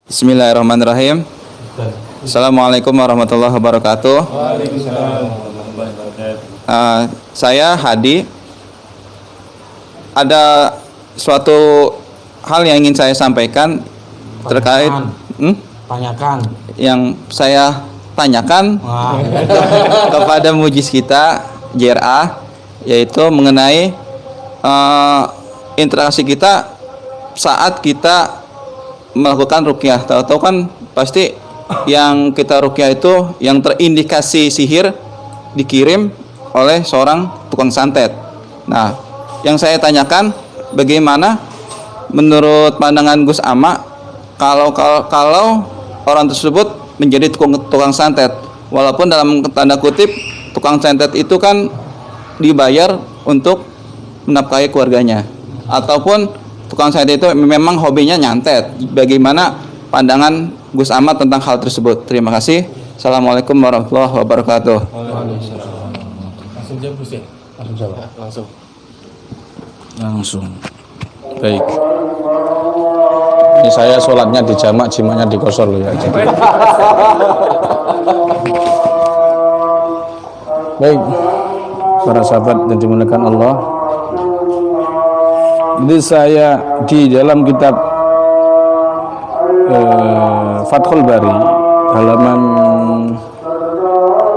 Bismillahirrahmanirrahim. Assalamualaikum warahmatullahi wabarakatuh. Waalaikumsalam warahmatullahi wabarakatuh. Saya Hadi. Ada suatu hal yang ingin saya sampaikan terkait Tanyakan. yang saya tanyakan kepada mujiz kita JRA, yaitu mengenai interaksi kita saat kita melakukan ruqyah. Tahu-tahu kan pasti yang kita ruqyah itu yang terindikasi sihir dikirim oleh seorang tukang santet. Nah, yang saya tanyakan, bagaimana menurut pandangan Gus Ama kalau orang tersebut menjadi tukang santet, walaupun dalam tanda kutip tukang santet itu kan dibayar untuk menafkahi keluarganya, ataupun tukang santet itu memang hobinya nyantet. Bagaimana pandangan Gus Ahmad tentang hal tersebut? Terima kasih. Assalamualaikum warahmatullahi wabarakatuh. Langsung jawab Gus ya? Langsung jawab. Langsung. Baik. Ini saya sholatnya di jamak, jimaknya di kosor loh ya. Jadi. Baik. Para sahabat yang dimuliakan Allah. Jadi saya di dalam kitab Fathul Bari halaman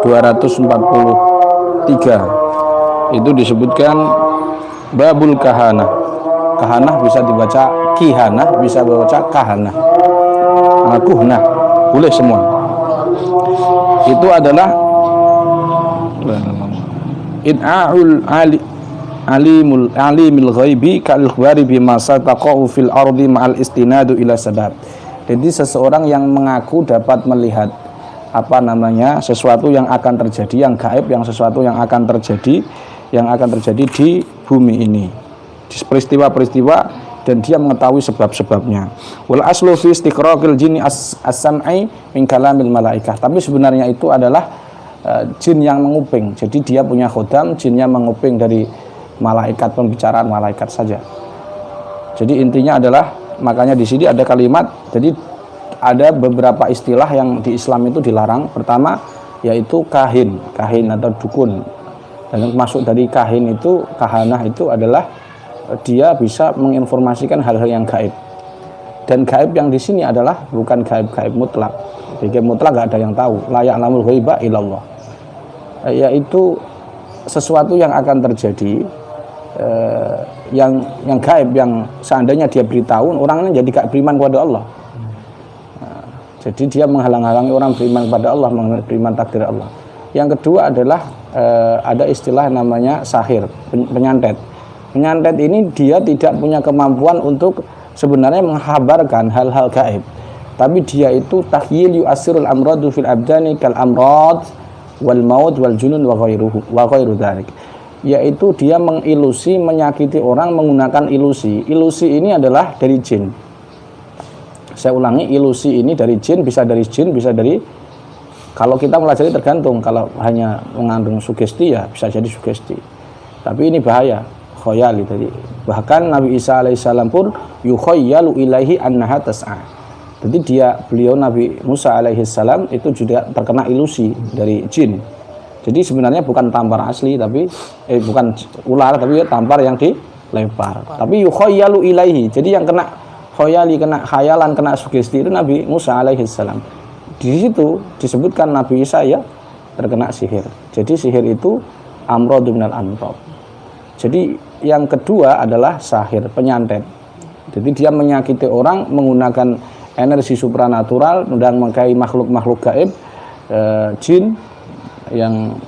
243 itu disebutkan babul kahanah. Kahanah bisa dibaca kihanah, bisa dibaca kahanah. Kuhnah, boleh semua. Itu adalah id'a'ul alimul ghaibi kal ikhbari bima sataqa'u fil ardi ma'al istinadu ila sabab. Jadi seseorang yang mengaku dapat melihat sesuatu yang akan terjadi, yang gaib, yang sesuatu yang akan terjadi di bumi ini, di peristiwa-peristiwa, dan dia mengetahui sebab-sebabnya. Wal aslu fi istiqraqil jinni as-sam'i min kalamil malaikah. Tapi sebenarnya itu adalah jin yang menguping. Jadi dia punya khodam, jinnya menguping dari malaikat, pembicaraan malaikat saja. Jadi intinya adalah, makanya di sini ada kalimat. Jadi ada beberapa istilah yang di Islam itu dilarang. Pertama yaitu kahin atau dukun. Dan masuk dari kahin itu, kahanah itu adalah dia bisa menginformasikan hal-hal yang gaib. Dan gaib yang di sini adalah bukan gaib mutlak. Gaib mutlak nggak ada yang tahu. La ya'lamul ghaiba illallah. Yaitu sesuatu yang akan terjadi, yang gaib, yang seandainya dia beritahu, orangnya jadi gak beriman kepada Allah. Jadi dia menghalang-halangi orang beriman kepada Allah, beriman takdir Allah. Yang kedua adalah ada istilah namanya sahir, penyantet. Penyantet ini dia tidak punya kemampuan untuk sebenarnya menghabarkan hal-hal gaib, tapi dia itu tahyil yu'asirul amradu fil abdani kal amrad wal maut wal junun wa ghairu dzalik. Yaitu dia mengilusi, menyakiti orang menggunakan ilusi. Ilusi ini adalah dari jin. Saya ulangi, ilusi ini dari jin, bisa dari kalau kita pelajari tergantung. Kalau hanya mengandung sugesti ya bisa jadi sugesti. Tapi ini bahaya, khoyali tadi. Bahkan Nabi Isa alaihissalam pun yukhayyalu ilaihi annaha tas'a. Jadi beliau Nabi Musa alaihissalam itu juga terkena ilusi dari jin. Jadi sebenarnya bukan tampar asli, tapi bukan ular, tapi tampar yang dilempar. Tapi yukhayyalu ilaihi. Jadi yang kena khoyali, kena khayalan, kena sugesti itu Nabi Musa alaihissalam. Di situ disebutkan Nabi Isa ya terkena sihir. Jadi sihir itu amradu minal amrad. Jadi yang kedua adalah sahir, penyantet. Jadi dia menyakiti orang menggunakan energi supranatural dan mengkai makhluk-makhluk gaib, jin. Yang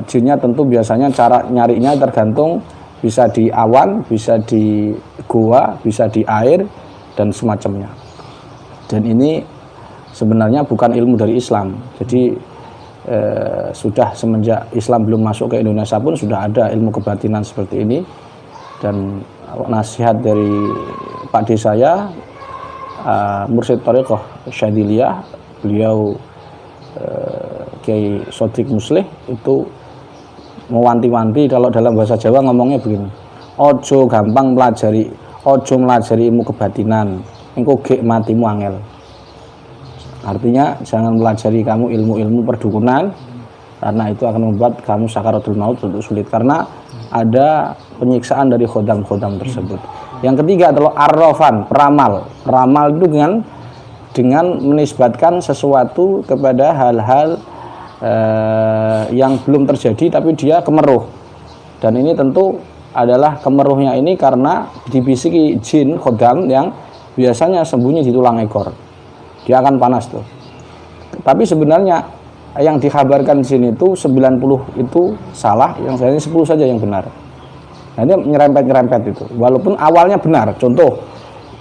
jinnya tentu biasanya cara nyarinya tergantung, bisa di awan, bisa di gua, bisa di air, dan semacamnya. Dan ini sebenarnya bukan ilmu dari Islam. Jadi sudah semenjak Islam belum masuk ke Indonesia pun sudah ada ilmu kebatinan seperti ini. Dan nasihat dari Pak D saya, Mursyid Thariqah Syadiliyah, beliau Kiai Sodik Muslih, itu mewanti-wanti, kalau dalam bahasa Jawa ngomongnya begini, ojo gampang melajari, ojo melajari ilmu kebatinan, engko gek matimu angel. Artinya jangan pelajari kamu ilmu-ilmu perdukunan, karena itu akan membuat kamu sakaratul maut untuk sulit, karena ada penyiksaan dari khodam-khodam tersebut. Yang ketiga adalah arrafan, peramal. Peramal itu dengan menisbatkan sesuatu kepada hal-hal yang belum terjadi tapi dia kemeruh. Dan ini tentu adalah kemeruhnya ini karena dibisiki jin khodam yang biasanya sembunyi di tulang ekor. Dia akan panas tuh. Tapi sebenarnya yang dikabarkan di sini itu 90 itu salah, yang sebenarnya 10 saja yang benar. Nah, ini nyerempet-nyerempet itu. Walaupun awalnya benar. Contoh,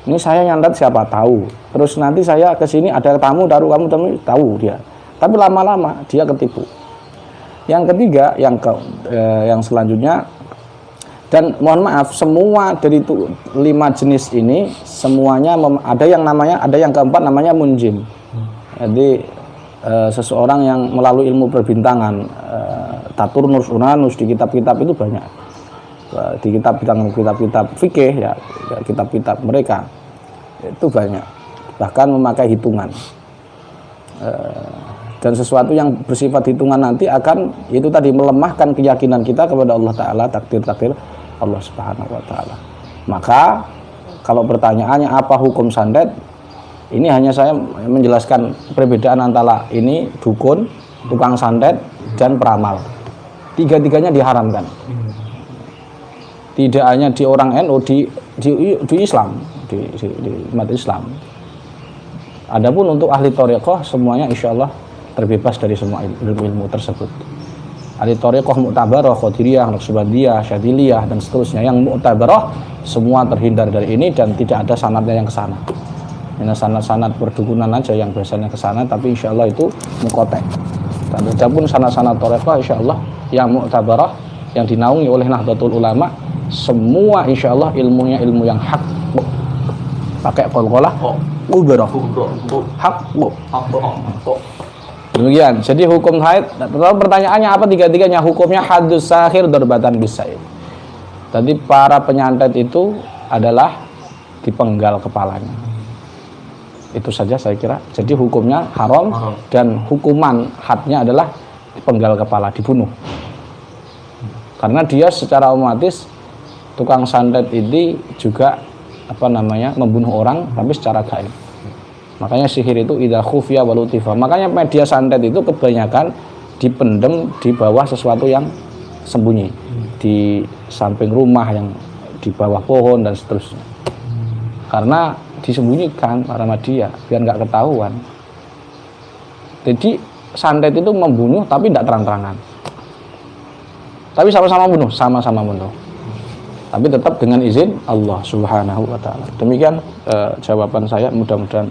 ini saya nyantet siapa tahu. Terus nanti saya ke sini ada tamu, kamu tahu dia. Tapi lama-lama dia ketipu. Yang ketiga, yang selanjutnya, dan mohon maaf, semua dari 5 jenis ini semuanya ada yang keempat namanya munjim. Jadi seseorang yang melalui ilmu perbintangan, Taturnus, Uranus di kitab-kitab itu banyak. Di kitab-kitab fikih ya kitab-kitab mereka itu banyak. Bahkan memakai hitungan. Dan sesuatu yang bersifat hitungan nanti akan itu tadi melemahkan keyakinan kita kepada Allah Ta'ala, takdir-takdir Allah Subhanahu wa Ta'ala. Maka kalau pertanyaannya apa hukum santet, ini hanya saya menjelaskan perbedaan antara ini dukun, tukang santet, dan peramal. Tiga-tiganya diharamkan. Tidak hanya di orang NU, di Islam, di umat Islam. Adapun untuk ahli thariqah semuanya insya Allah terbebas dari semua ilmu tersebut. Ahli thariqah mu'tabarah, qadiriyah, naqsabandiyah, syadziliyah dan seterusnya. Yang mu'tabarah semua terhindar dari ini dan tidak ada sanadnya yang ke sana. Ini sanad-sanad perdukunan aja yang biasanya ke sana, tapi insya Allah itu muqatta'. Dan adapun sanad-sanad thariqah insya Allah yang mu'tabarah, yang dinaungi oleh Nahdlatul Ulama, semua insya Allah ilmunya ilmu yang hak. Pakai qalqalah ubarah hak. Demikian. Jadi hukum haid, pertanyaannya apa tiga-tiganya? Hukumnya hadus sahir darbatan bisaid. Tadi para penyantet itu adalah dipenggal kepalanya. Itu saja saya kira. Jadi hukumnya haram dan hukuman hadnya adalah dipenggal kepala, dibunuh. Karena dia secara otomatis tukang santet ini juga membunuh orang tapi secara gaib. Makanya sihir itu idza khufiya wa lutifa. Makanya media santet itu kebanyakan dipendem di bawah sesuatu yang sembunyi, di samping rumah, yang di bawah pohon dan seterusnya. Karena disembunyikan para media biar nggak ketahuan. Jadi santet itu membunuh tapi tidak terang-terangan. Tapi sama-sama bunuh. Tapi tetap dengan izin Allah Subhanahu wa Ta'ala. Demikian jawaban saya. Mudah-mudahan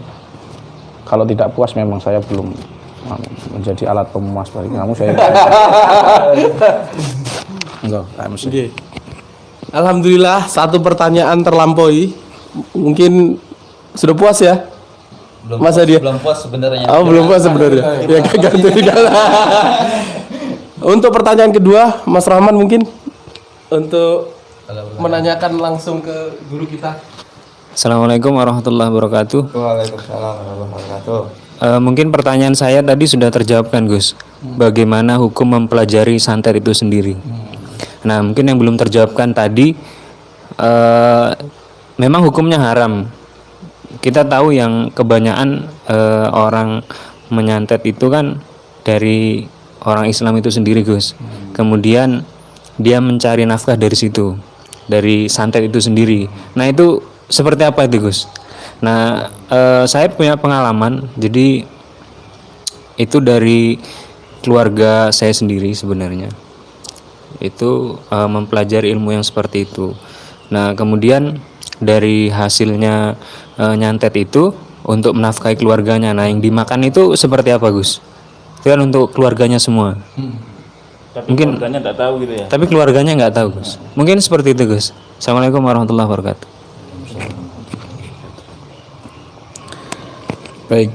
kalau tidak puas memang saya belum menjadi alat pemuas bagi kamu. Saya enggak, okay. Alhamdulillah, satu pertanyaan terlampaui. Mungkin sudah puas ya? Belum puas sebenarnya. Oh, belum puas sebenarnya. Ya ganti. Untuk pertanyaan kedua, Mas Rahman mungkin untuk menanyakan langsung ke guru kita. Assalamualaikum warahmatullahi wabarakatuh. Waalaikumsalam warahmatullahi wabarakatuh. Mungkin pertanyaan saya tadi sudah terjawabkan, Gus. Bagaimana hukum mempelajari santet itu sendiri? Nah, mungkin yang belum terjawabkan tadi, memang hukumnya haram. Kita tahu yang kebanyakan orang menyantet itu kan dari orang Islam itu sendiri, Gus. Kemudian dia mencari nafkah dari situ, dari santet itu sendiri. Nah, itu seperti apa itu, Gus? Nah, saya punya pengalaman. Jadi itu dari keluarga saya sendiri sebenarnya. Itu mempelajari ilmu yang seperti itu. Nah, kemudian dari hasilnya nyantet itu untuk menafkahi keluarganya. Nah, yang dimakan itu seperti apa, Gus? Itu kan untuk keluarganya semua. Tapi Mungkin keluarganya nggak tahu gitu ya. Tapi keluarganya nggak tahu, Gus. Mungkin seperti itu, Gus. Assalamualaikum warahmatullahi wabarakatuh. baik.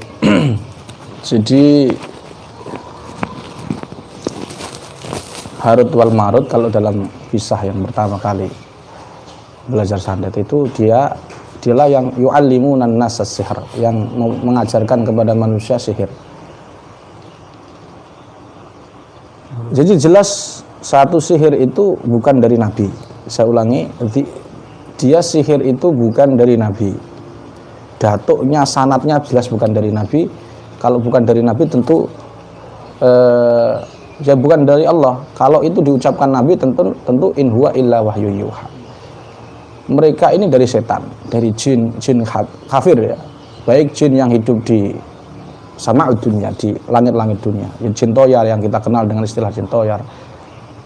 Jadi Harut wal Marut kalau dalam kisah yang pertama kali belajar santet itu dia Dialah yang yu'allimunan nas as-sihr, yang mengajarkan kepada manusia sihir. Jadi jelas satu sihir itu bukan dari Nabi. Saya ulangi, dia sihir itu bukan dari Nabi. Datuknya, sanatnya jelas bukan dari Nabi. Kalau bukan dari Nabi tentu ya bukan dari Allah. Kalau itu diucapkan Nabi tentu in huwa illa wahyu yuha. Mereka ini dari setan, dari jin kafir ya. Baik jin yang hidup di sama'ud dunia, di langit-langit dunia. Ya, jin toyar yang kita kenal dengan istilah jin toyar.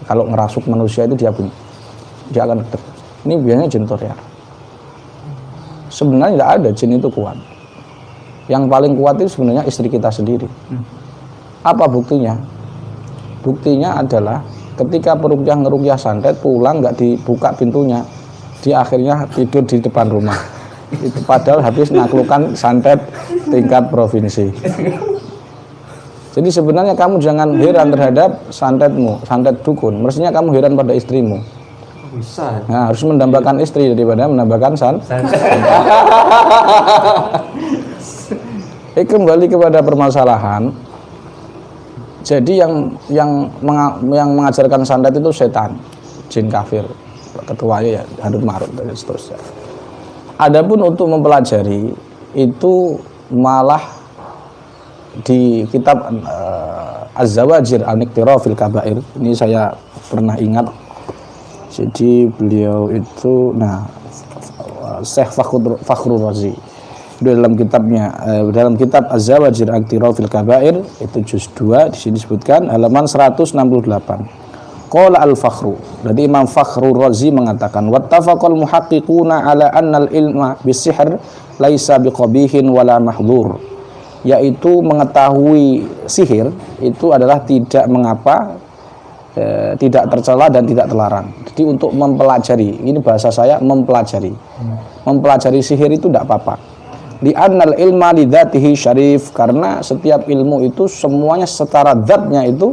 Kalau ngerasuk manusia itu dia akan gedek. Ini biasanya jin toyar. Sebenarnya tidak ada jin itu kuat. Yang paling kuat itu sebenarnya istri kita sendiri. Apa buktinya? Buktinya adalah ketika peruqyah ngeruqyah santet pulang nggak dibuka pintunya, dia akhirnya tidur di depan rumah. Itu padahal habis naklukkan santet tingkat provinsi. Jadi sebenarnya kamu jangan heran terhadap santetmu, santet dukun. Mestinya kamu heran pada istrimu. Bisa. Nah, harus mendambakan istri daripada mendambakan santet. Kembali kepada permasalahan. Jadi yang mengajarkan santet itu setan, jin kafir, ketuanya ya Harut Marut dan seterusnya. Adapun untuk mempelajari itu malah di kitab Az-Zawajir An-Iqtira fil Kabair, ini saya pernah ingat. Jadi beliau itu Syekh Fakhrur Razi dalam kitabnya dalam kitab Az-Zawajir An-Iqtira fil Kabair itu juz 2 di sini disebutkan halaman 168. Qala al-Fakhru, jadi Imam Fakhrur Razi mengatakan wattafaqal muhaqqiquna ala annal ilma bisihr laisa biqabihin wala mahdhur, yaitu mengetahui sihir itu adalah tidak mengapa, tidak tercela dan tidak terlarang. Jadi untuk mempelajari, ini bahasa saya mempelajari. Mempelajari sihir itu tidak apa-apa. Li annal ilma li dzatihi syarif, karena setiap ilmu itu semuanya secara zatnya itu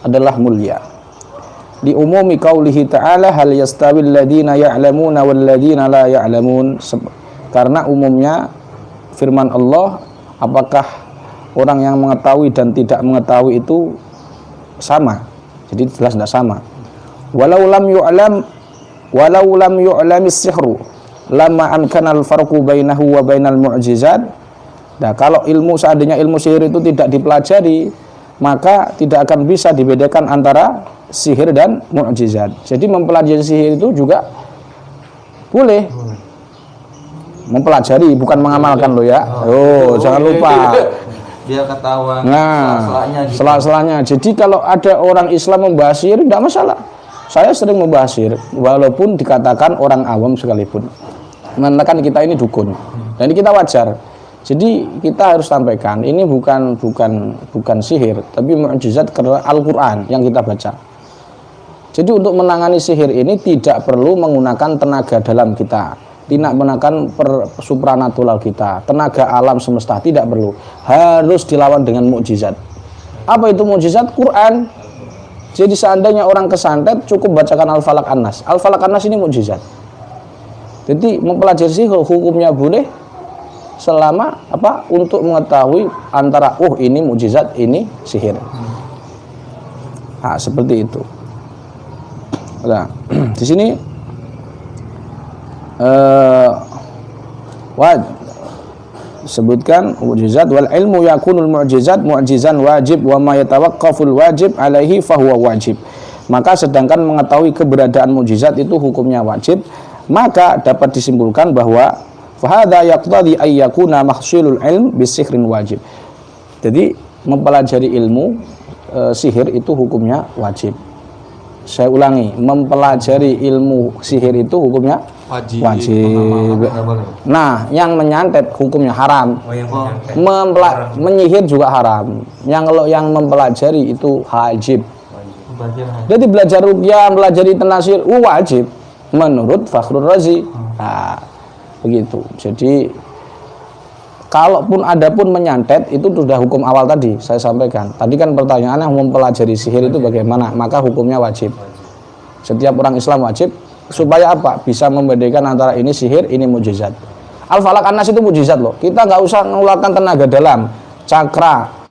adalah mulia. Di umumi qaulihi ta'ala hal yastawil ladina ya'lamuna wal ladina la ya'lamun, karena umumnya firman Allah, apakah orang yang mengetahui dan tidak mengetahui itu sama? Jadi jelas tidak sama. Walau lam yu'lamis sihru lama amkana al-farqu bainahu wa bainal mu'jizat. Nah, kalau seandainya ilmu sihir itu tidak dipelajari, maka tidak akan bisa dibedakan antara sihir dan mukjizat. Jadi mempelajari sihir itu juga boleh. Mempelajari bukan mengamalkan lo ya. Jangan lupa. Dia ketahuan sela-selanya. Jadi kalau ada orang Islam membahas sihir tidak masalah. Saya sering membahas sihir walaupun dikatakan orang awam sekalipun. Mengatakan kita ini dukun. Dan kita wajar. Jadi kita harus sampaikan ini bukan sihir, tapi mukjizat karena Al-Qur'an yang kita baca. Jadi untuk menangani sihir ini tidak perlu menggunakan tenaga dalam kita, tidak menggunakan supranatural kita, tenaga alam semesta, tidak perlu. Harus dilawan dengan mukjizat. Apa itu mukjizat? Quran. Jadi seandainya orang kesantet cukup bacakan Al-Falaq An-Nas. Al-Falaq An-Nas ini mukjizat. Jadi mempelajari sihir hukumnya boleh selama untuk mengetahui antara ini mukjizat, ini sihir. Nah, seperti itu. Nah, di sini sebutkan mukjizat wal ilmu yakunul mu'jizat mu'jizan wajib wa ma yatawaqqaful wajib alaihi fahuwa wajib. Maka sedangkan mengetahui keberadaan mukjizat itu hukumnya wajib, maka dapat disimpulkan bahwa fahadha yaqtadi ay yakuna mahsulul ilm bisihrin wajib. Jadi mempelajari ilmu sihir itu hukumnya wajib. Saya ulangi, mempelajari ilmu sihir itu hukumnya wajib. Nah, yang menyantet hukumnya haram. Menyihir juga haram. Yang mempelajari itu wajib. Jadi belajar ruqyah, belajar tanasir wajib menurut Fakhrur Razi. Nah, begitu. Jadi kalaupun ada pun menyantet itu sudah hukum awal tadi saya sampaikan. Tadi kan pertanyaannya mempelajari sihir itu bagaimana? Maka hukumnya wajib. Setiap orang Islam wajib supaya apa? Bisa membedakan antara ini sihir, ini mukjizat. Al Falak An-Nas itu mujizat loh. Kita nggak usah mengeluarkan tenaga dalam, cakra,